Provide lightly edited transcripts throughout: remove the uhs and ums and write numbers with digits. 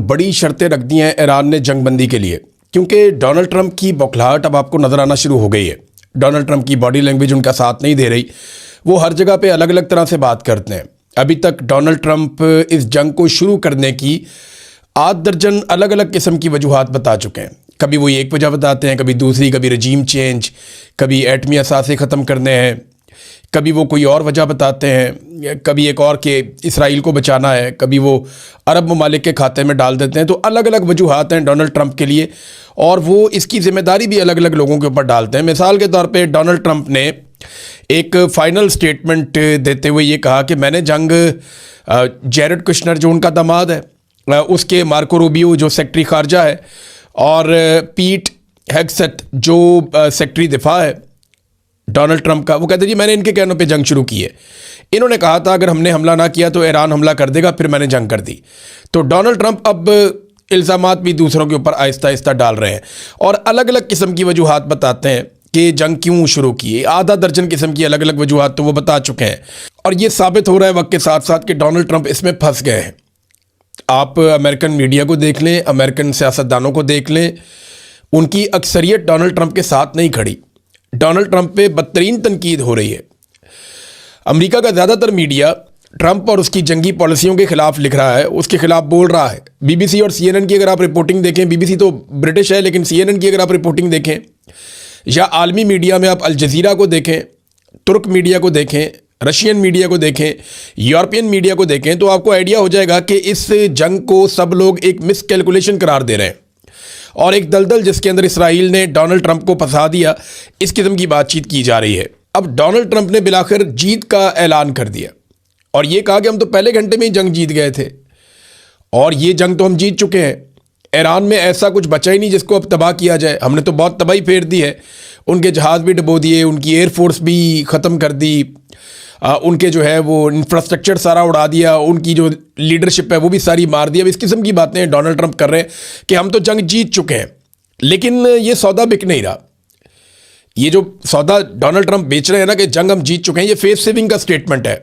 بڑی شرطیں رکھ دی ہیں ایران نے جنگ بندی کے لیے، کیونکہ ڈونلڈ ٹرمپ کی بوکھلاہٹ اب آپ کو نظر آنا شروع ہو گئی ہے۔ ڈونلڈ ٹرمپ کی باڈی لینگویج ان کا ساتھ نہیں دے رہی، وہ ہر جگہ پہ الگ الگ طرح سے بات کرتے ہیں۔ ابھی تک ڈونلڈ ٹرمپ اس جنگ کو شروع کرنے کی 8 درجن الگ الگ قسم کی وجوہات بتا چکے ہیں۔ کبھی وہ ایک وجہ بتاتے ہیں، کبھی دوسری، کبھی رجیم چینج، کبھی ایٹمی اثاثے ختم کرنے ہیں، کبھی وہ کوئی اور وجہ بتاتے ہیں، کبھی ایک اور کہ اسرائیل کو بچانا ہے، کبھی وہ عرب ممالک کے کھاتے میں ڈال دیتے ہیں۔ تو الگ الگ وجوہات ہیں ڈونلڈ ٹرمپ کے لیے، اور وہ اس کی ذمہ داری بھی الگ الگ لوگوں کے اوپر ڈالتے ہیں۔ مثال کے طور پہ ڈونلڈ ٹرمپ نے ایک فائنل سٹیٹمنٹ دیتے ہوئے یہ کہا کہ میں نے جنگ جیرڈ کشنر جو ان کا داماد ہے، اس کے مارکو روبیو جو سیکٹری خارجہ ہے، اور پیٹ ہیگسیت جو سیکٹری دفاع ہے ڈونلڈ ٹرمپ کا، وہ کہتے ہیں جی میں نے ان کے کہنوں پہ جنگ شروع کی ہے۔ انہوں نے کہا تھا اگر ہم نے حملہ نہ کیا تو ایران حملہ کر دے گا، پھر میں نے جنگ کر دی۔ تو ڈونلڈ ٹرمپ اب الزامات بھی دوسروں کے اوپر آہستہ آہستہ ڈال رہے ہیں، اور الگ الگ قسم کی وجوہات بتاتے ہیں کہ جنگ کیوں شروع کی۔ آدھا درجن قسم کی الگ الگ وجوہات تو وہ بتا چکے ہیں، اور یہ ثابت ہو رہا ہے وقت کے ساتھ ساتھ کہ ڈونلڈ ٹرمپ اس میں پھنس گئے ہیں۔ آپ امریکن میڈیا کو دیکھ لیں، امریکن سیاستدانوں کو دیکھ لیں، ان کی اکثریت ڈونلڈ ٹرمپ کے ساتھ نہیں کھڑی۔ ڈونلڈ ٹرمپ پہ بدترین تنقید ہو رہی ہے۔ امریکہ کا زیادہ تر میڈیا ٹرمپ اور اس کی جنگی پالیسیوں کے خلاف لکھ رہا ہے، اس کے خلاف بول رہا ہے۔ بی بی سی اور سی این این کی اگر آپ رپورٹنگ دیکھیں، بی بی سی تو برٹش ہے لیکن سی این این کی اگر آپ رپورٹنگ دیکھیں، یا عالمی میڈیا میں آپ الجزیرہ کو دیکھیں، ترک میڈیا کو دیکھیں، رشین میڈیا کو دیکھیں، یورپین میڈیا کو دیکھیں، تو آپ کو آئیڈیا ہو جائے گا کہ اس جنگ کو سب لوگ ایک مس کیلکولیشن قرار دے رہے ہیں، اور ایک دلدل جس کے اندر اسرائیل نے ڈونلڈ ٹرمپ کو پھنسا دیا، اس قسم کی بات چیت کی جا رہی ہے۔ اب ڈونلڈ ٹرمپ نے بالآخر جیت کا اعلان کر دیا، اور یہ کہا کہ ہم تو پہلے گھنٹے میں ہی جنگ جیت گئے تھے، اور یہ جنگ تو ہم جیت چکے ہیں۔ ایران میں ایسا کچھ بچا ہی نہیں جس کو اب تباہ کیا جائے، ہم نے تو بہت تباہی پھیر دی ہے۔ ان کے جہاز بھی ڈبو دیے، ان کی ایئر فورس بھی ختم کر دی، ان کے جو ہے وہ انفراسٹرکچر سارا اڑا دیا، ان کی جو لیڈرشپ ہے وہ بھی ساری مار دی۔ اب اس قسم کی باتیں ڈونلڈ ٹرمپ کر رہے ہیں کہ ہم تو جنگ جیت چکے ہیں، لیکن یہ سودا بک نہیں رہا۔ یہ جو سودا ڈونلڈ ٹرمپ بیچ رہے ہیں نا کہ جنگ ہم جیت چکے ہیں، یہ فیس سیونگ کا سٹیٹمنٹ ہے،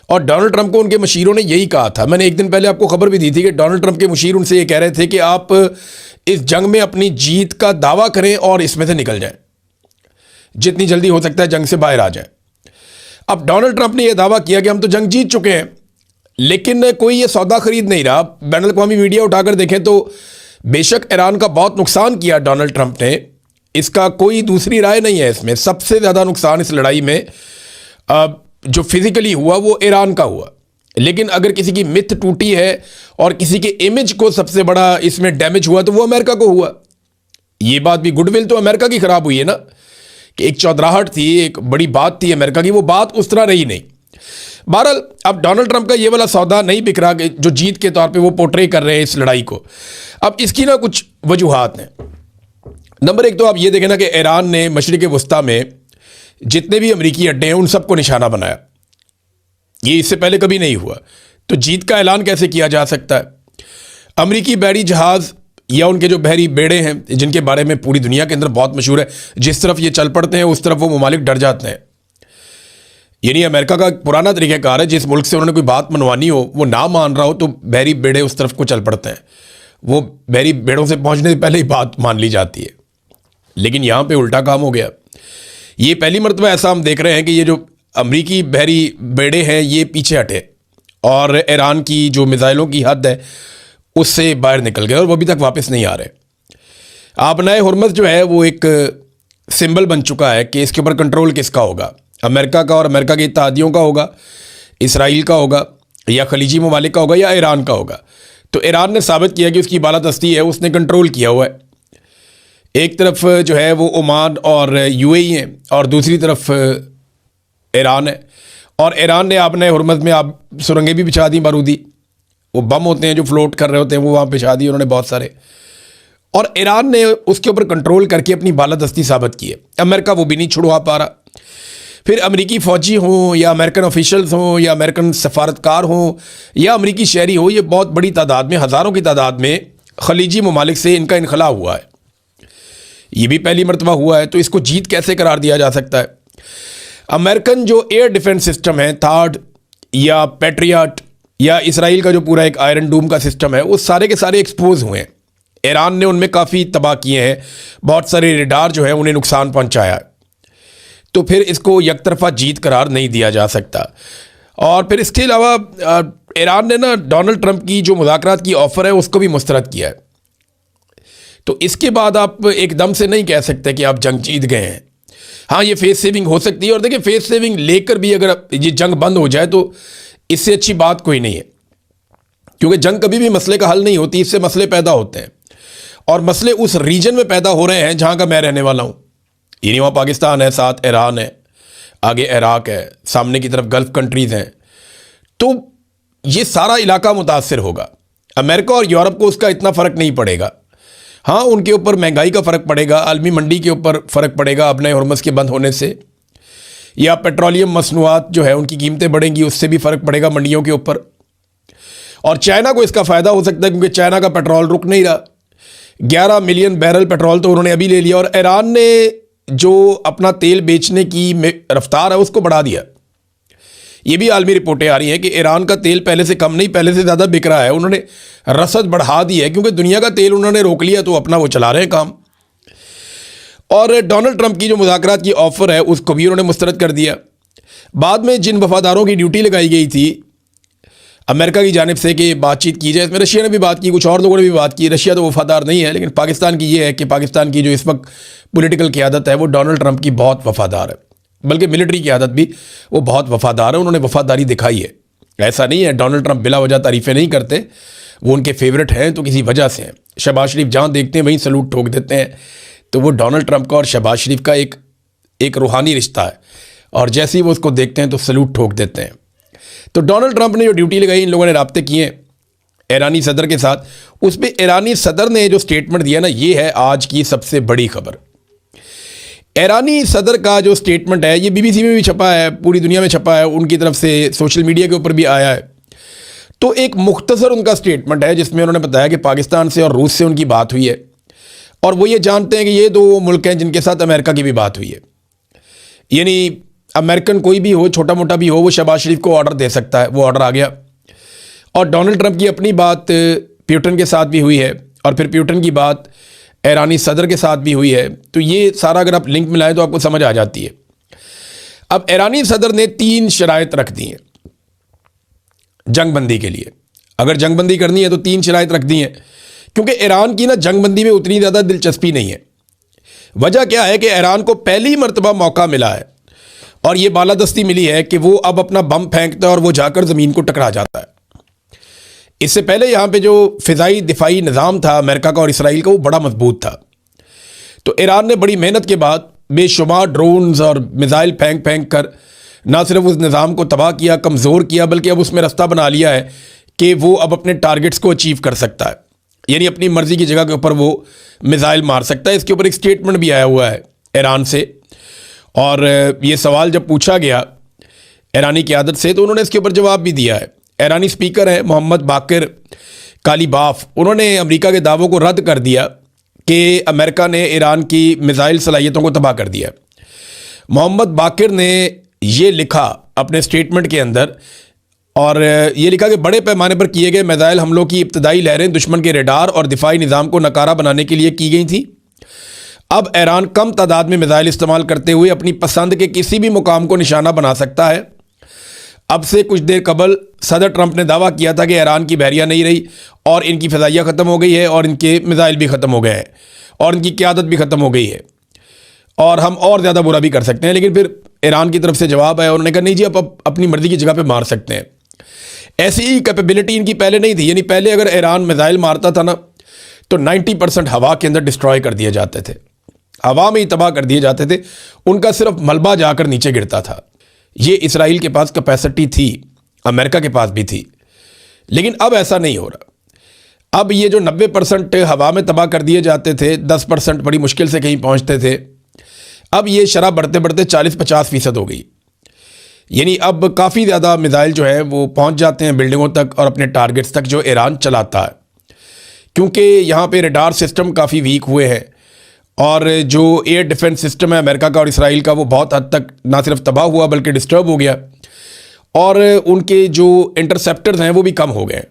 اور ڈونلڈ ٹرمپ کو ان کے مشیروں نے یہی کہا تھا۔ میں نے ایک دن پہلے آپ کو خبر بھی دی تھی کہ ڈونلڈ ٹرمپ کے مشیر ان سے یہ کہہ رہے تھے کہ آپ اس جنگ میں اپنی جیت کا دعویٰ کریں اور اس میں سے نکل جائیں، جتنی جلدی ہو سکتا ہے جنگ سے باہر آ جائیں۔ اب ڈونلڈ ٹرمپ نے یہ دعویٰ کیا کہ ہم تو جنگ جیت چکے ہیں، لیکن کوئی یہ سودا خرید نہیں رہا۔ بین الاقوامی میڈیا اٹھا کر دیکھیں تو بے شک ایران کا بہت نقصان کیا ڈونلڈ ٹرمپ نے، اس کا کوئی دوسری رائے نہیں ہے۔ اس میں سب سے زیادہ نقصان اس لڑائی میں جو فزیکلی ہوا وہ ایران کا ہوا، لیکن اگر کسی کی متھ ٹوٹی ہے اور کسی کے امیج کو سب سے بڑا اس میں ڈیمیج ہوا تو وہ امریکہ کو ہوا۔ یہ بات بھی گڈ ول تو امریکہ کی خراب ہوئی ہے نا، کہ ایک چودراہٹ تھی، ایک بڑی بات تھی امریکہ کی، وہ بات اس طرح رہی نہیں۔ بہرحال اب ڈونلڈ ٹرمپ کا یہ والا سودا نہیں بک رہا کہ جو جیت کے طور پہ وہ پورٹرے کر رہے ہیں اس لڑائی کو۔ اب اس کی نا کچھ وجوہات ہیں۔ نمبر ایک تو آپ یہ دیکھیں نا کہ ایران نے مشرق وسطیٰ میں جتنے بھی امریکی اڈے ہیں ان سب کو نشانہ بنایا، یہ اس سے پہلے کبھی نہیں ہوا۔ تو جیت کا اعلان کیسے کیا جا سکتا ہے؟ امریکی بحری جہاز یا ان کے جو بحری بیڑے ہیں جن کے بارے میں پوری دنیا کے اندر بہت مشہور ہے، جس طرف یہ چل پڑتے ہیں اس طرف وہ ممالک ڈر جاتے ہیں۔ یعنی امریکہ کا پرانا طریقہ کار ہے، جس ملک سے انہوں نے کوئی بات منوانی ہو، وہ نہ مان رہا ہو تو بحری بیڑے اس طرف کو چل پڑتے ہیں، وہ بحری بیڑوں سے پہنچنے سے پہلے ہی بات مان لی جاتی ہے۔ لیکن یہاں پہ الٹا کام ہو گیا۔ یہ پہلی مرتبہ ایسا ہم دیکھ رہے ہیں کہ یہ جو امریکی بحری بیڑے ہیں یہ پیچھے ہٹے، اور ایران کی جو میزائلوں کی حد ہے اس سے باہر نکل گئے، اور وہ ابھی تک واپس نہیں آ رہے۔ آبنائے ہرمز جو ہے وہ ایک سمبل بن چکا ہے کہ اس کے اوپر کنٹرول کس کا ہوگا، امریکہ کا اور امریکہ کے اتحادیوں کا ہوگا، اسرائیل کا ہوگا، یا خلیجی ممالک کا ہوگا، یا ایران کا ہوگا۔ تو ایران نے ثابت کیا کہ اس کی بالادستی ہے، اس نے کنٹرول کیا ہوا ہے۔ ایک طرف جو ہے وہ عمان اور یو اے ای ہیں، اور دوسری طرف ایران ہے، اور ایران نے آبنائے ہرمز میں آپ سرنگیں بھی بچھا دیں بارودی، وہ بم ہوتے ہیں جو فلوٹ کر رہے ہوتے ہیں وہ وہاں بچھا دی انہوں نے بہت سارے، اور ایران نے اس کے اوپر کنٹرول کر کے اپنی بالادستی ثابت کی ہے۔ امریکہ وہ بھی نہیں چھڑوا پا رہا۔ پھر امریکی فوجی ہوں یا امریکن آفیشلز ہوں یا امریکن سفارتکار ہوں یا امریکی شہری ہو، یہ بہت بڑی تعداد میں، ہزاروں کی تعداد میں خلیجی ممالک سے ان کا انخلاء ہوا ہے۔ یہ بھی پہلی مرتبہ ہوا ہے، تو اس کو جیت کیسے قرار دیا جا سکتا ہے؟ امریکن جو ایئر ڈیفنس سسٹم ہے، تھاڈ یا پیٹریاٹ یا اسرائیل کا جو پورا ایک آئرن ڈوم کا سسٹم ہے وہ سارے کے سارے ایکسپوز ہوئے ہیں. ایران نے ان میں کافی تباہ کیے ہیں, بہت سارے ریڈار جو ہیں انہیں نقصان پہنچایا. تو پھر اس کو یک طرفہ جیت قرار نہیں دیا جا سکتا. اور پھر اس کے علاوہ ایران نے نا ڈونلڈ ٹرمپ کی جو مذاکرات کی آفر ہے اس کو بھی مسترد کیا ہے. تو اس کے بعد آپ ایک دم سے نہیں کہہ سکتے کہ آپ جنگ جیت گئے ہیں. ہاں یہ فیس سیونگ ہو سکتی ہے, اور دیکھیں فیس سیونگ لے کر بھی اگر یہ جنگ بند ہو جائے تو اس سے اچھی بات کوئی نہیں ہے, کیونکہ جنگ کبھی بھی مسئلے کا حل نہیں ہوتی, اس سے مسئلے پیدا ہوتے ہیں. اور مسئلے اس ریجن میں پیدا ہو رہے ہیں جہاں کا میں رہنے والا ہوں, یعنی وہاں پاکستان ہے, ساتھ ایران ہے, آگے عراق ہے, سامنے کی طرف گلف کنٹریز ہیں. تو یہ سارا علاقہ متاثر ہوگا. امریکہ اور یورپ کو اس کا اتنا فرق نہیں پڑے گا. ہاں ان کے اوپر مہنگائی کا فرق پڑے گا, عالمی منڈی کے اوپر فرق پڑے گا ابن ہرمز کے بند ہونے سے, یا پیٹرولیم مصنوعات جو ہے ان کی قیمتیں بڑھیں گی, اس سے بھی فرق پڑے گا منڈیوں کے اوپر. اور چائنا کو اس کا فائدہ ہو سکتا ہے کیونکہ چائنا کا پیٹرول رک نہیں رہا. 11 ملین بیرل پیٹرول تو انہوں نے ابھی لے لیا, اور ایران نے جو اپنا تیل بیچنے کی رفتار ہے اس کو بڑھا دیا. یہ بھی عالمی رپورٹیں آ رہی ہیں کہ ایران کا تیل پہلے سے کم نہیں, پہلے سے زیادہ بک رہا ہے. انہوں نے رسد بڑھا دی ہے کیونکہ دنیا کا تیل انہوں نے روک لیا, تو اپنا وہ چلا رہے ہیں کام. اور ڈونلڈ ٹرمپ کی جو مذاکرات کی آفر ہے اس کو بھی انہوں نے مسترد کر دیا. بعد میں جن وفاداروں کی ڈیوٹی لگائی گئی تھی امریکہ کی جانب سے کہ بات چیت کی جائے, اس میں رشیا نے بھی بات کی, کچھ اور لوگوں نے بھی بات کی. رشیا تو وفادار نہیں ہے, لیکن پاکستان کی یہ ہے کہ پاکستان کی جو اس وقت پولیٹیکل قیادت ہے وہ ڈونلڈ ٹرمپ کی بہت وفادار ہے, بلکہ ملٹری قیادت بھی وہ بہت وفادار ہے. انہوں نے وفاداری دکھائی ہے. ایسا نہیں ہے ڈونلڈ ٹرمپ بلا وجہ تعریفیں نہیں کرتے, وہ ان کے فیورٹ ہیں تو کسی وجہ سے ہیں. شہباز شریف جہاں دیکھتے ہیں وہیں سلوٹ ٹھوک دیتے ہیں. تو وہ ڈونلڈ ٹرمپ کا اور شہباز شریف کا ایک روحانی رشتہ ہے, اور جیسے ہی وہ اس کو دیکھتے ہیں تو سلوٹ ٹھوک دیتے ہیں. تو ڈونلڈ ٹرمپ نے جو ڈیوٹی لگائی, ان لوگوں نے رابطے کیے ایرانی صدر کے ساتھ. اس پہ ایرانی صدر نے جو سٹیٹمنٹ دیا نا, یہ ہے آج کی سب سے بڑی خبر. ایرانی صدر کا جو سٹیٹمنٹ ہے یہ بی بی سی میں بھی چھپا ہے, پوری دنیا میں چھپا ہے, ان کی طرف سے سوشل میڈیا کے اوپر بھی آیا ہے. تو ایک مختصر ان کا سٹیٹمنٹ ہے جس میں انہوں نے بتایا کہ پاکستان سے اور روس سے ان کی بات ہوئی ہے, اور وہ یہ جانتے ہیں کہ یہ دو ملک ہیں جن کے ساتھ امریکہ کی بھی بات ہوئی ہے. یعنی امریکن کوئی بھی ہو, چھوٹا موٹا بھی ہو, وہ شہباز شریف کو آرڈر دے سکتا ہے. وہ آرڈر آ گیا. اور ڈونلڈ ٹرمپ کی اپنی بات پیوٹن کے ساتھ بھی ہوئی ہے, اور پھر پیوٹن کی بات ایرانی صدر کے ساتھ بھی ہوئی ہے. تو یہ سارا اگر آپ لنک ملائیں تو آپ کو سمجھ آ جاتی ہے. اب ایرانی صدر نے 3 شرائط رکھ دی ہیں جنگ بندی کے لیے. اگر جنگ بندی کرنی ہے تو 3 شرائط رکھ دی ہیں, کیونکہ ایران کی نا جنگ بندی میں اتنی زیادہ دلچسپی نہیں ہے. وجہ کیا ہے کہ ایران کو پہلی مرتبہ موقع ملا ہے, اور یہ بالادستی ملی ہے کہ وہ اب اپنا بم پھینکتا ہے اور وہ جا کر زمین کو ٹکرا جاتا ہے. اس سے پہلے یہاں پہ جو فضائی دفاعی نظام تھا امریکہ کا اور اسرائیل کا, وہ بڑا مضبوط تھا. تو ایران نے بڑی محنت کے بعد بے شمار ڈرونز اور میزائل پھینک پھینک کر نہ صرف اس نظام کو تباہ کیا, کمزور کیا, بلکہ اب اس میں رستہ بنا لیا ہے کہ وہ اب اپنے ٹارگٹس کو اچیو کر سکتا ہے. یعنی اپنی مرضی کی جگہ کے اوپر وہ میزائل مار سکتا ہے. اس کے اوپر ایک سٹیٹمنٹ بھی آیا ہوا ہے ایران سے, اور یہ سوال جب پوچھا گیا ایرانی قیادت سے تو انہوں نے اس کے اوپر جواب بھی دیا ہے. ایرانی سپیکر ہیں محمد باقر کالیباف, انہوں نے امریکہ کے دعووں کو رد کر دیا کہ امریکہ نے ایران کی میزائل صلاحیتوں کو تباہ کر دیا. محمد باقر نے یہ لکھا اپنے سٹیٹمنٹ کے اندر, اور یہ لکھا کہ بڑے پیمانے پر کیے گئے میزائل حملوں کی ابتدائی لہریں دشمن کے ریڈار اور دفاعی نظام کو ناکارہ بنانے کے لیے کی گئی تھیں. اب ایران کم تعداد میں میزائل استعمال کرتے ہوئے اپنی پسند کے کسی بھی مقام کو نشانہ بنا سکتا ہے. اب سے کچھ دیر قبل صدر ٹرمپ نے دعویٰ کیا تھا کہ ایران کی بحریہ نہیں رہی, اور ان کی فضائیہ ختم ہو گئی ہے, اور ان کے میزائل بھی ختم ہو گئے ہیں, اور ان کی قیادت بھی ختم ہو گئی ہے, اور ہم اور زیادہ برا بھی کر سکتے ہیں. لیکن پھر ایران کی طرف سے جواب ہے, انہوں نے کہا نہیں جی, آپ اپنی مرضی کی جگہ پہ مار سکتے ہیں. ایسی ہی کیپیبلٹی ان کی پہلے نہیں تھی. یعنی پہلے اگر ایران میزائل مارتا تھا نا تو 90% ہوا کے اندر ڈسٹروائے کر دیے جاتے تھے, ہوا میں ہی تباہ کر دیے جاتے تھے, ان کا صرف ملبہ جا کر نیچے گرتا تھا. یہ اسرائیل کے پاس کیپیسٹی تھی, امریکہ کے پاس بھی تھی, لیکن اب ایسا نہیں ہو رہا. اب یہ جو 90% ہوا میں تباہ کر دیے جاتے تھے, 10% بڑی مشکل سے کہیں پہنچتے تھے, اب یہ شرح بڑھتے بڑھتے 40-50% ہو گئی. یعنی اب کافی زیادہ میزائل جو ہے وہ پہنچ جاتے ہیں بلڈنگوں تک اور اپنے ٹارگٹس تک جو ایران چلاتا ہے, کیونکہ یہاں پہ ریڈار سسٹم کافی ویک ہوئے ہیں, اور جو ایئر ڈیفنس سسٹم ہے امریکہ کا اور اسرائیل کا وہ بہت حد تک نہ صرف تباہ ہوا بلکہ ڈسٹرب ہو گیا. اور ان کے جو انٹرسیپٹرز ہیں وہ بھی کم ہو گئے ہیں.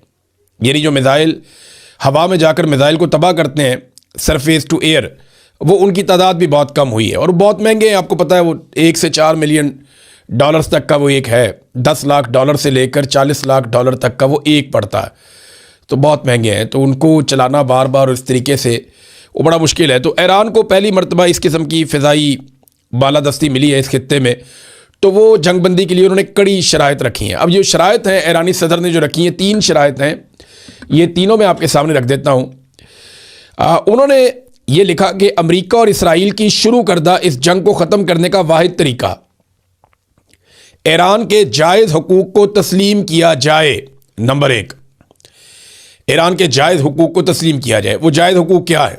یعنی جو میزائل ہوا میں جا کر میزائل کو تباہ کرتے ہیں سرفیس ٹو ایئر، وہ ان کی تعداد بھی بہت کم ہوئی ہے اور بہت مہنگے ہیں. آپ کو پتہ ہے وہ 1 سے 4 ملین ڈالرز تک کا وہ ایک ہے، $10 لاکھ سے لے کر $40 لاکھ تک کا وہ ایک پڑتا ہے، تو بہت مہنگے ہیں. تو ان کو چلانا بار بار اس طریقے سے وہ بڑا مشکل ہے. تو ایران کو پہلی مرتبہ اس قسم کی فضائی بالادستی ملی ہے اس خطے میں، تو وہ جنگ بندی کے لیے انہوں نے کڑی شرائط رکھی ہیں. اب یہ شرائط ہیں ایرانی صدر نے جو رکھی ہیں، 3 شرائط ہیں، یہ تینوں میں آپ کے سامنے رکھ دیتا ہوں. انہوں نے یہ لکھا کہ امریکہ اور اسرائیل کی شروع کردہ اس جنگ کو ختم کرنے کا واحد طریقہ ایران کے جائز حقوق کو تسلیم کیا جائے. نمبر 1، ایران کے جائز حقوق کو تسلیم کیا جائے. وہ جائز حقوق کیا ہے؟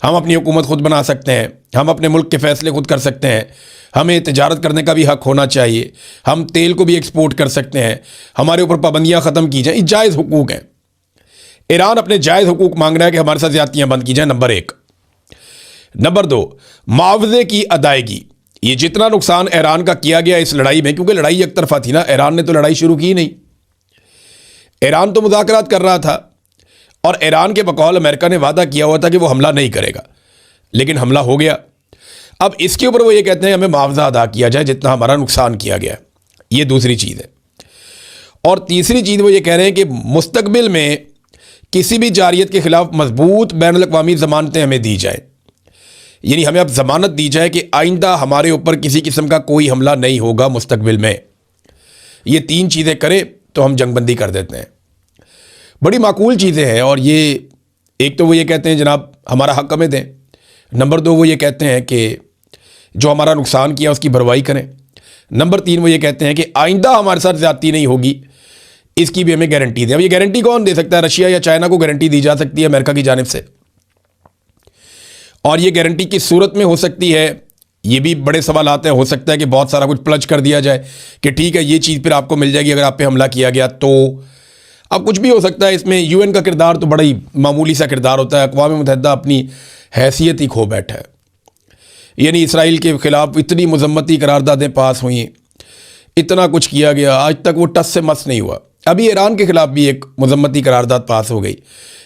ہم اپنی حکومت خود بنا سکتے ہیں، ہم اپنے ملک کے فیصلے خود کر سکتے ہیں، ہمیں تجارت کرنے کا بھی حق ہونا چاہیے، ہم تیل کو بھی ایکسپورٹ کر سکتے ہیں، ہمارے اوپر پابندیاں ختم کی جائیں. یہ جائز حقوق ہیں. ایران اپنے جائز حقوق مانگ رہا ہے کہ ہمارے ساتھ زیادتیاں بند کی جائیں. نمبر 1. نمبر 2، معاوضے کی ادائیگی. یہ جتنا نقصان ایران کا کیا گیا اس لڑائی میں، کیونکہ لڑائی یک طرفہ تھی نا، ایران نے تو لڑائی شروع کی نہیں، ایران تو مذاکرات کر رہا تھا اور ایران کے بقول امریکہ نے وعدہ کیا ہوا تھا کہ وہ حملہ نہیں کرے گا، لیکن حملہ ہو گیا. اب اس کے اوپر وہ یہ کہتے ہیں ہمیں معاوضہ ادا کیا جائے جتنا ہمارا نقصان کیا گیا. یہ دوسری چیز ہے. اور تیسری چیز وہ یہ کہہ رہے ہیں کہ مستقبل میں کسی بھی جارحیت کے خلاف مضبوط بین الاقوامی ضمانتیں ہمیں دی جائیں. یعنی ہمیں اب ضمانت دی جائے کہ آئندہ ہمارے اوپر کسی قسم کا کوئی حملہ نہیں ہوگا مستقبل میں. یہ 3 چیزیں کرے تو ہم جنگ بندی کر دیتے ہیں. بڑی معقول چیزیں ہیں. اور یہ ایک تو وہ یہ کہتے ہیں جناب ہمارا حق ہمیں دیں. نمبر 2 وہ یہ کہتے ہیں کہ جو ہمارا نقصان کیا اس کی بھرپائی کریں. نمبر 3 وہ یہ کہتے ہیں کہ آئندہ ہمارے ساتھ زیادتی نہیں ہوگی، اس کی بھی ہمیں گارنٹی دیں. اب یہ گارنٹی کون دے سکتا ہے؟ رشیا یا چائنا کو گارنٹی دی جا سکتی ہے امریکہ کی جانب سے، اور یہ گارنٹی کس صورت میں ہو سکتی ہے یہ بھی بڑے سوالات ہیں. ہو سکتا ہے کہ بہت سارا کچھ پلج کر دیا جائے کہ ٹھیک ہے یہ چیز پھر آپ کو مل جائے گی اگر آپ پہ حملہ کیا گیا. تو اب کچھ بھی ہو سکتا ہے. اس میں UN کا کردار تو بڑا ہی معمولی سا کردار ہوتا ہے. اقوام متحدہ اپنی حیثیت ہی کھو بیٹھا ہے. یعنی اسرائیل کے خلاف اتنی مذمتی قراردادیں پاس ہوئیں، اتنا کچھ کیا گیا، آج تک وہ ٹس سے مس نہیں ہوا. ابھی ایران کے خلاف بھی ایک مذمتی قرارداد پاس ہو گئی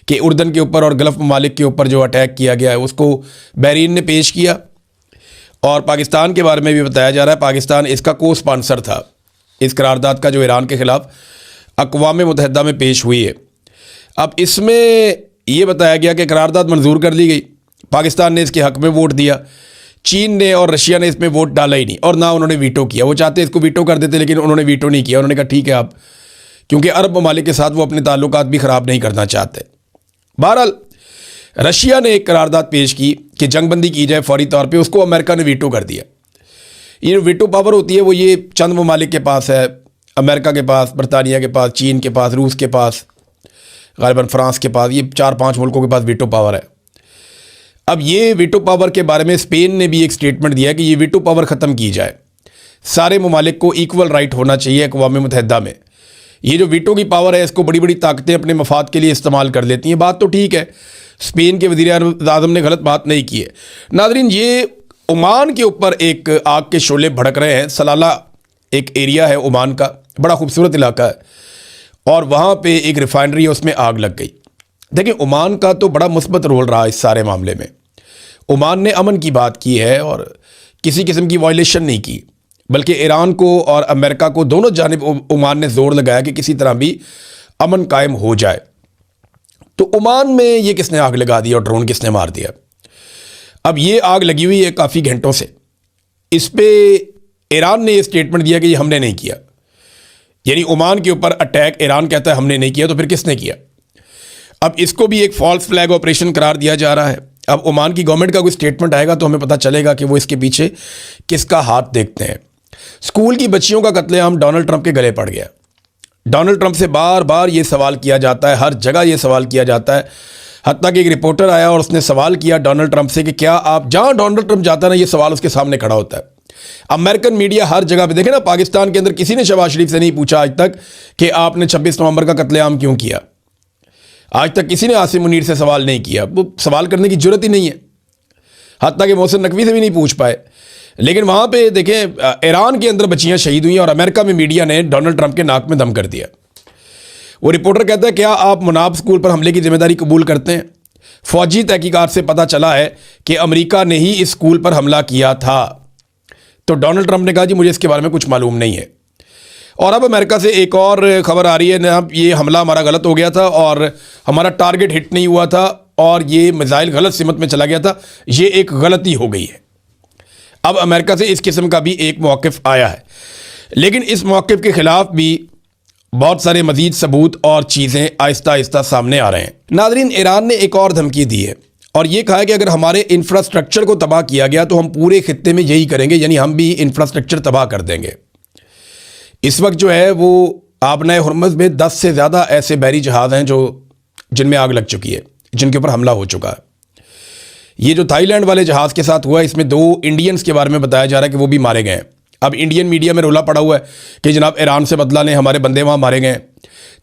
کہ اردن کے اوپر اور گلف ممالک کے اوپر جو اٹیک کیا گیا ہے اس کو بحرین نے پیش کیا. اور پاکستان کے بارے میں بھی بتایا جا رہا ہے پاکستان اس کا کو اسپانسر تھا، اس قرارداد کا جو ایران کے خلاف اقوام متحدہ میں پیش ہوئی ہے. اب اس میں یہ بتایا گیا کہ قرارداد منظور کر لی گئی، پاکستان نے اس کے حق میں ووٹ دیا، چین نے اور رشیا نے اس میں ووٹ ڈالا ہی نہیں، اور نہ انہوں نے ویٹو کیا. وہ چاہتے اس کو ویٹو کر دیتے لیکن انہوں نے ویٹو نہیں کیا. انہوں نے کہا ٹھیک ہے آپ، کیونکہ عرب ممالک کے ساتھ وہ اپنے تعلقات بھی خراب نہیں کرنا چاہتے. بہرحال رشیا نے ایک قرارداد پیش کی کہ جنگ بندی کی جائے فوری طور پہ، اس کو امریکہ نے ویٹو کر دیا. یہ ویٹو پاور ہوتی ہے وہ یہ چند ممالک کے پاس ہے، امریکہ کے پاس، برطانیہ کے پاس، چین کے پاس، روس کے پاس، غالباً فرانس کے پاس، یہ 4-5 ملکوں کے پاس ویٹو پاور ہے. اب یہ ویٹو پاور کے بارے میں اسپین نے بھی ایک سٹیٹمنٹ دیا کہ یہ ویٹو پاور ختم کی جائے، سارے ممالک کو ایکول رائٹ ہونا چاہیے اقوام متحدہ میں. یہ جو ویٹو کی پاور ہے اس کو بڑی بڑی طاقتیں اپنے مفاد کے لیے استعمال کر لیتی ہیں. بات تو ٹھیک ہے، اسپین کے وزیر اعظم نے غلط بات نہیں کی ہے. ناظرین، یہ عمان کے اوپر ایک آگ کے شعلے بھڑک رہے ہیں. سلالہ ایک ایریا ہے عمان کا، بڑا خوبصورت علاقہ ہے، اور وہاں پہ ایک ریفائنری ہے، اس میں آگ لگ گئی. دیکھیں عمان کا تو بڑا مثبت رول رہا اس سارے معاملے میں. عمان نے امن کی بات کی ہے اور کسی قسم کی وائلیشن نہیں کی، بلکہ ایران کو اور امریکہ کو دونوں جانب عمان نے زور لگایا کہ کسی طرح بھی امن قائم ہو جائے. تو عمان میں یہ کس نے آگ لگا دی اور ڈرون کس نے مار دیا؟ اب یہ آگ لگی ہوئی ہے کافی گھنٹوں سے. اس پہ ایران نے یہ سٹیٹمنٹ دیا کہ یہ ہم نے نہیں کیا. یعنی عمان کے اوپر اٹیک ایران کہتا ہے ہم نے نہیں کیا، تو پھر کس نے کیا؟ اب اس کو بھی ایک فالس فلیگ آپریشن قرار دیا جا رہا ہے. اب عمان کی گورنمنٹ کا کوئی سٹیٹمنٹ آئے گا تو ہمیں پتہ چلے گا کہ وہ اس کے پیچھے کس کا ہاتھ دیکھتے ہیں. اسکول کی بچیوں کا قتل عام ڈونلڈ ٹرمپ کے گلے پڑ گیا. ڈونلڈ ٹرمپ سے بار بار یہ سوال کیا جاتا ہے، ہر جگہ یہ سوال کیا جاتا ہے. حتیٰ کہ ایک رپورٹر آیا اور اس نے سوال کیا ڈونلڈ ٹرمپ سے کہ کیا آپ، جہاں ڈونلڈ ٹرمپ جاتا ہے نا یہ سوال اس کے سامنے کھڑا ہوتا ہے. امریکن میڈیا ہر جگہ پہ دیکھیں نا، پاکستان کے اندر کسی نے شہباز شریف سے نہیں پوچھا آج تک کہ آپ نے 26 نومبر کا قتل عام کیوں کیا. آج تک کسی نے عاصم منیر سے سوال نہیں کیا، وہ سوال کرنے کی جرت ہی نہیں ہے. حتیٰ کہ محسن نقوی سے بھی نہیں پوچھ پائے. لیکن وہاں پہ دیکھیں ایران کے اندر بچیاں شہید ہوئی ہیں اور امریکہ میں میڈیا نے ڈونلڈ ٹرمپ کے ناک میں دم کر دیا. وہ رپورٹر کہتا ہے کیا آپ مناب اسکول پر حملے کی ذمہ داری قبول کرتے ہیں؟ فوجی تحقیقات سے پتہ چلا ہے کہ امریکہ نے ہی اس اسکول پر حملہ کیا تھا. تو ڈونلڈ ٹرمپ نے کہا جی مجھے اس کے بارے میں کچھ معلوم نہیں ہے. اور اب امریکہ سے ایک اور خبر آ رہی ہے جناب یہ حملہ ہمارا غلط ہو گیا تھا اور ہمارا ٹارگٹ ہٹ نہیں ہوا تھا اور یہ میزائل غلط سمت میں چلا گیا تھا, یہ ایک غلطی ہو گئی ہے. اب امریکہ سے اس قسم کا بھی ایک موقف آیا ہے, لیکن اس موقف کے خلاف بھی بہت سارے مزید ثبوت اور چیزیں آہستہ آہستہ سامنے آ رہے ہیں. ناظرین, ایران نے ایک اور دھمکی دی ہے اور یہ کہا ہے کہ اگر ہمارے انفراسٹرکچر کو تباہ کیا گیا تو ہم پورے خطے میں یہی کریں گے, یعنی ہم بھی انفراسٹرکچر تباہ کر دیں گے. اس وقت جو ہے وہ آبنائے ہرمز میں 10 سے زیادہ ایسے بحری جہاز ہیں جن میں آگ لگ چکی ہے, جن کے اوپر حملہ ہو چکا ہے. یہ جو تھائی لینڈ والے جہاز کے ساتھ ہوا ہے اس میں 2 انڈینز کے بارے میں بتایا جا رہا ہے کہ وہ بھی مارے گئے ہیں. اب انڈین میڈیا میں رولا پڑا ہوا ہے کہ جناب ایران سے بدلہ لیں, ہمارے بندے وہاں مارے گئے ہیں.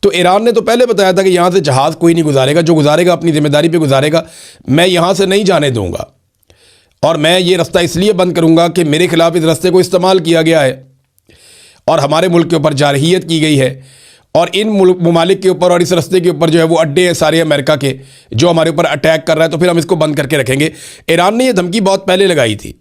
تو ایران نے تو پہلے بتایا تھا کہ یہاں سے جہاز کوئی نہیں گزارے گا, جو گزارے گا اپنی ذمہ داری پہ گزارے گا, میں یہاں سے نہیں جانے دوں گا اور میں یہ رستہ اس لیے بند کروں گا کہ میرے خلاف اس رستے کو استعمال کیا گیا ہے اور ہمارے ملک کے اوپر جارحیت کی گئی ہے اور ان ممالک کے اوپر اور اس رستے کے اوپر جو ہے وہ اڈے ہیں سارے امریکہ کے جو ہمارے اوپر اٹیک کر رہا ہے, تو پھر ہم اس کو بند کر کے رکھیں گے. ایران نے یہ دھمکی بہت پہلے لگائی تھی.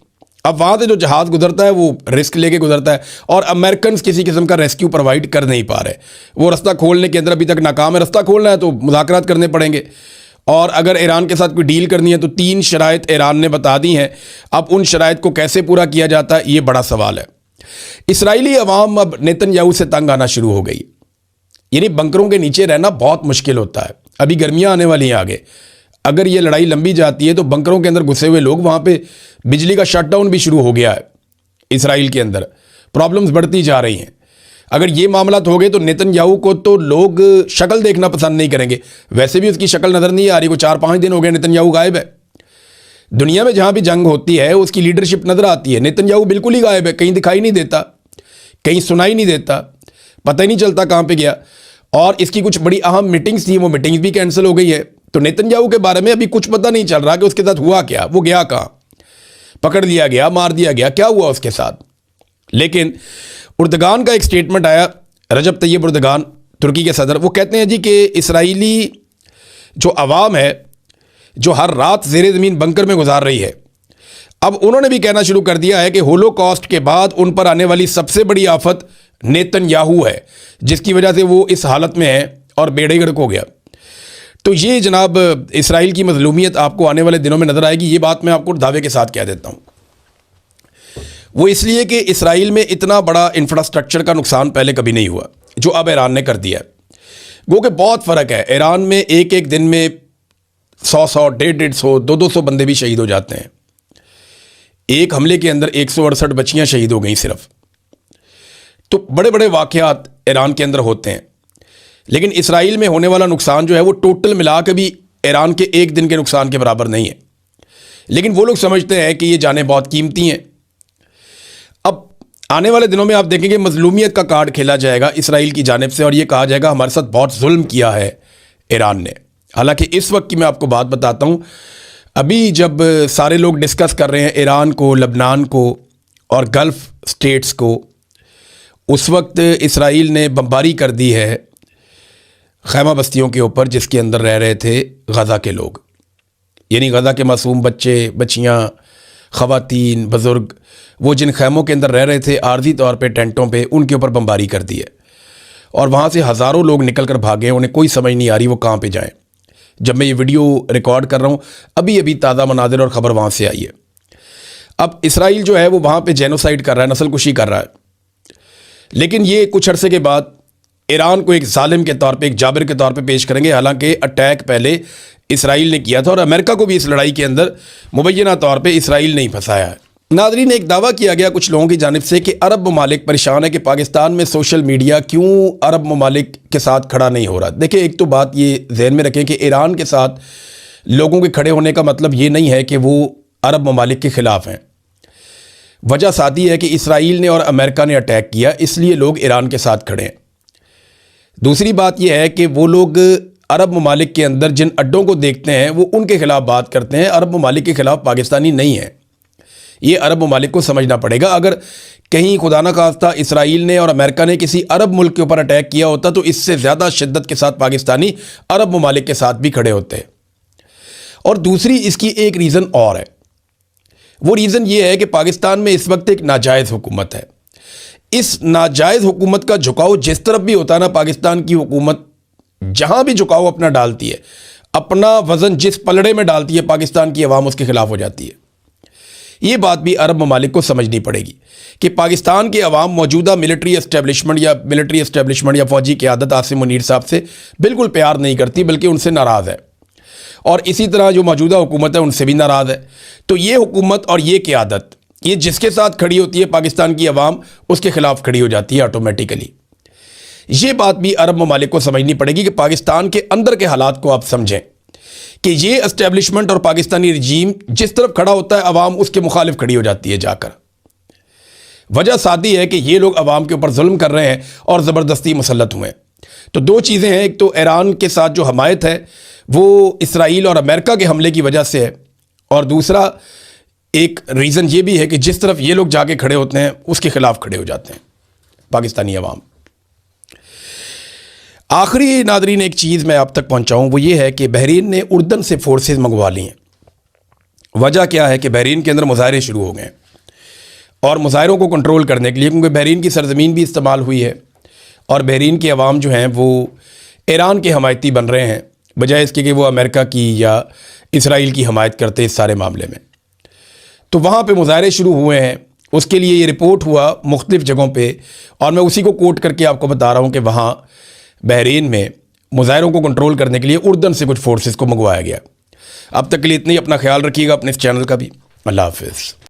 اب وہاں سے جو جہاز گزرتا ہے وہ رسک لے کے گزرتا ہے اور امریکنز کسی قسم کا ریسکیو پرووائڈ کر نہیں پا رہے. وہ رستہ کھولنے کے اندر ابھی تک ناکام ہے. رستہ کھولنا ہے تو مذاکرات کرنے پڑیں گے اور اگر ایران کے ساتھ کوئی ڈیل کرنی ہے تو 3 شرائط ایران نے بتا دی ہیں. اب ان شرائط کو کیسے پورا کیا جاتا ہے یہ بڑا سوال ہے. اسرائیلی عوام اب نیتن یاہو سے تنگ آنا شروع ہو گئی, یعنی بنکروں کے نیچے رہنا بہت مشکل ہوتا ہے. ابھی گرمیاں آنے والی ہیں آگے, اگر یہ لڑائی لمبی جاتی ہے تو بنکروں کے اندر گھسے ہوئے لوگ, وہاں پہ بجلی کا شٹ ڈاؤن بھی شروع ہو گیا ہے اسرائیل کے اندر, پرابلمز بڑھتی جا رہی ہیں. اگر یہ معاملات ہو گئے تو نیتن یاہو کو تو لوگ شکل دیکھنا پسند نہیں کریں گے. ویسے بھی اس کی شکل نظر نہیں آ رہی, وہ 4-5 دن ہو گئے نیتن یاہو غائب ہے. دنیا میں جہاں بھی جنگ ہوتی ہے اس کی لیڈرشپ نظر آتی ہے, نیتن یاہو بالکل ہی غائب ہے, کہیں دکھائی نہیں دیتا, کہیں سنائی نہیں دیتا, پتہ ہی نہیں چلتا کہاں پہ گیا. اور اس کی کچھ بڑی اہم میٹنگز تھیں, وہ میٹنگز بھی کینسل ہو گئی ہے. تو نیتن یاہو کے بارے میں ابھی کچھ پتہ نہیں چل رہا کہ اس کے ساتھ ہوا کیا, وہ گیا کہاں, پکڑ لیا گیا, مار دیا گیا, کیا ہوا اس کے ساتھ. لیکن اردگان کا ایک سٹیٹمنٹ آیا, رجب طیب اردگان ترکی کے صدر, وہ کہتے ہیں جی کہ اسرائیلی جو عوام ہے جو ہر رات زیر زمین بنکر میں گزار رہی ہے, اب انہوں نے بھی کہنا شروع کر دیا ہے کہ ہولو کاسٹ کے بعد ان پر آنے والی سب سے بڑی آفت نیتن یاہو ہے, جس کی وجہ سے وہ اس حالت میں ہے اور بیڑے گرک ہو گیا. تو یہ جناب اسرائیل کی مظلومیت آپ کو آنے والے دنوں میں نظر آئے گی. یہ بات میں آپ کو دعوے کے ساتھ کہہ دیتا ہوں. وہ اس لیے کہ اسرائیل میں اتنا بڑا انفراسٹرکچر کا نقصان پہلے کبھی نہیں ہوا جو اب ایران نے کر دیا ہے. گو کہ بہت فرق ہے, ایران میں ایک دن میں 100 150 200 بندے بھی شہید ہو جاتے ہیں. ایک حملے کے اندر 168 بچیاں شہید ہو گئیں صرف. تو بڑے بڑے واقعات ایران کے اندر ہوتے ہیں, لیکن اسرائیل میں ہونے والا نقصان جو ہے وہ ٹوٹل ملا کے بھی ایران کے ایک دن کے نقصان کے برابر نہیں ہے. لیکن وہ لوگ سمجھتے ہیں کہ یہ جانیں بہت قیمتی ہیں. اب آنے والے دنوں میں آپ دیکھیں گے مظلومیت کا کارڈ کھیلا جائے گا اسرائیل کی جانب سے اور یہ کہا جائے گا ہمارے ساتھ بہت ظلم کیا ہے ایران نے. حالانکہ اس وقت کی میں آپ کو بات بتاتا ہوں, ابھی جب سارے لوگ ڈسکس کر رہے ہیں ایران کو, لبنان کو اور گلف سٹیٹس کو, اس وقت اسرائیل نے بمباری کر دی ہے خیمہ بستیوں کے اوپر جس کے اندر رہ رہے تھے غزہ کے لوگ, یعنی غزہ کے معصوم بچے بچیاں, خواتین, بزرگ, وہ جن خیموں کے اندر رہ رہے تھے عارضی طور پہ ٹینٹوں پہ, ان کے اوپر بمباری کر دی ہے اور وہاں سے ہزاروں لوگ نکل کر بھاگے ہیں. انہیں کوئی سمجھ نہیں آ رہی وہ کہاں پہ جائیں. جب میں یہ ویڈیو ریکارڈ کر رہا ہوں ابھی تازہ مناظر اور خبر وہاں سے آئی ہے. اب اسرائیل جو ہے وہ وہاں پہ جینوسائیڈ کر رہا ہے, نسل کشی کر رہا ہے. لیکن یہ کچھ عرصے کے بعد ایران کو ایک ظالم کے طور پہ, ایک جابر کے طور پہ پیش کریں گے. حالانکہ اٹیک پہلے اسرائیل نے کیا تھا اور امریکہ کو بھی اس لڑائی کے اندر مبینہ طور پہ اسرائیل نے ہی پھنسایا ہے. ناظرین, ایک دعویٰ کیا گیا کچھ لوگوں کی جانب سے کہ عرب ممالک پریشان ہے کہ پاکستان میں سوشل میڈیا کیوں عرب ممالک کے ساتھ کھڑا نہیں ہو رہا. دیکھیں, ایک تو بات یہ ذہن میں رکھیں کہ ایران کے ساتھ لوگوں کے کھڑے ہونے کا مطلب یہ نہیں ہے کہ وہ عرب ممالک کے خلاف ہیں. وجہ سادی ہے کہ اسرائیل نے اور امریکہ نے اٹیک کیا, اس لیے لوگ ایران کے ساتھ کھڑے ہیں. دوسری بات یہ ہے کہ وہ لوگ عرب ممالک کے اندر جن اڈوں کو دیکھتے ہیں وہ ان کے خلاف بات کرتے ہیں, عرب ممالک کے خلاف پاکستانی نہیں ہیں. یہ عرب ممالک کو سمجھنا پڑے گا. اگر کہیں خدا نہ خواستہ اسرائیل نے اور امریکہ نے کسی عرب ملک کے اوپر اٹیک کیا ہوتا تو اس سے زیادہ شدت کے ساتھ پاکستانی عرب ممالک کے ساتھ بھی کھڑے ہوتے. اور دوسری اس کی ایک ریزن اور ہے. وہ ریزن یہ ہے کہ پاکستان میں اس وقت ایک ناجائز حکومت ہے. اس ناجائز حکومت کا جھکاؤ جس طرف بھی ہوتا ہے نا، پاکستان کی حکومت جہاں بھی جھکاؤ اپنا ڈالتی ہے، اپنا وزن جس پلڑے میں ڈالتی ہے، پاکستان کی عوام اس کے خلاف ہو جاتی ہے. یہ بات بھی عرب ممالک کو سمجھنی پڑے گی کہ پاکستان کے عوام موجودہ ملٹری اسٹیبلشمنٹ یا فوجی قیادت عاصم منیر صاحب سے بالکل پیار نہیں کرتی، بلکہ ان سے ناراض ہے. اور اسی طرح جو موجودہ حکومت ہے ان سے بھی ناراض ہے. تو یہ حکومت اور یہ قیادت، یہ جس کے ساتھ کھڑی ہوتی ہے پاکستان کی عوام اس کے خلاف کھڑی ہو جاتی ہے آٹومیٹیکلی. یہ بات بھی عرب ممالک کو سمجھنی پڑے گی کہ پاکستان کے اندر کے حالات کو آپ سمجھیں کہ یہ اسٹیبلشمنٹ اور پاکستانی رجیم جس طرف کھڑا ہوتا ہے عوام اس کے مخالف کھڑی ہو جاتی ہے جا کر. وجہ سادی ہے کہ یہ لوگ عوام کے اوپر ظلم کر رہے ہیں اور زبردستی مسلط ہوئے ہیں. تو دو چیزیں ہیں، ایک تو ایران کے ساتھ جو حمایت ہے وہ اسرائیل اور امریکہ کے حملے کی وجہ سے ہے، اور دوسرا ایک ریزن یہ بھی ہے کہ جس طرف یہ لوگ جا کے کھڑے ہوتے ہیں اس کے خلاف کھڑے ہو جاتے ہیں پاکستانی عوام. آخری ناظرین ایک چیز میں آپ تک پہنچاؤں، وہ یہ ہے کہ بحرین نے اردن سے فورسز منگوا لی ہیں. وجہ کیا ہے کہ بحرین کے اندر مظاہرے شروع ہو گئے ہیں، اور مظاہروں کو کنٹرول کرنے کے لیے، کیونکہ بحرین کی سرزمین بھی استعمال ہوئی ہے اور بحرین کے عوام جو ہیں وہ ایران کے حمایتی بن رہے ہیں بجائے اس کے کہ وہ امریکہ کی یا اسرائیل کی حمایت کرتے اس سارے معاملے میں. تو وہاں پہ مظاہرے شروع ہوئے ہیں. اس کے لیے یہ رپورٹ ہوا مختلف جگہوں پہ، اور میں اسی کو کوٹ کر کے آپ کو بتا رہا ہوں کہ وہاں بحرین میں مظاہروں کو کنٹرول کرنے کے لیے اردن سے کچھ فورسز کو منگوایا گیا. اب تک کے لیے اتنا ہی. اپنا خیال رکھیے گا، اپنے اس چینل کا بھی. اللہ حافظ.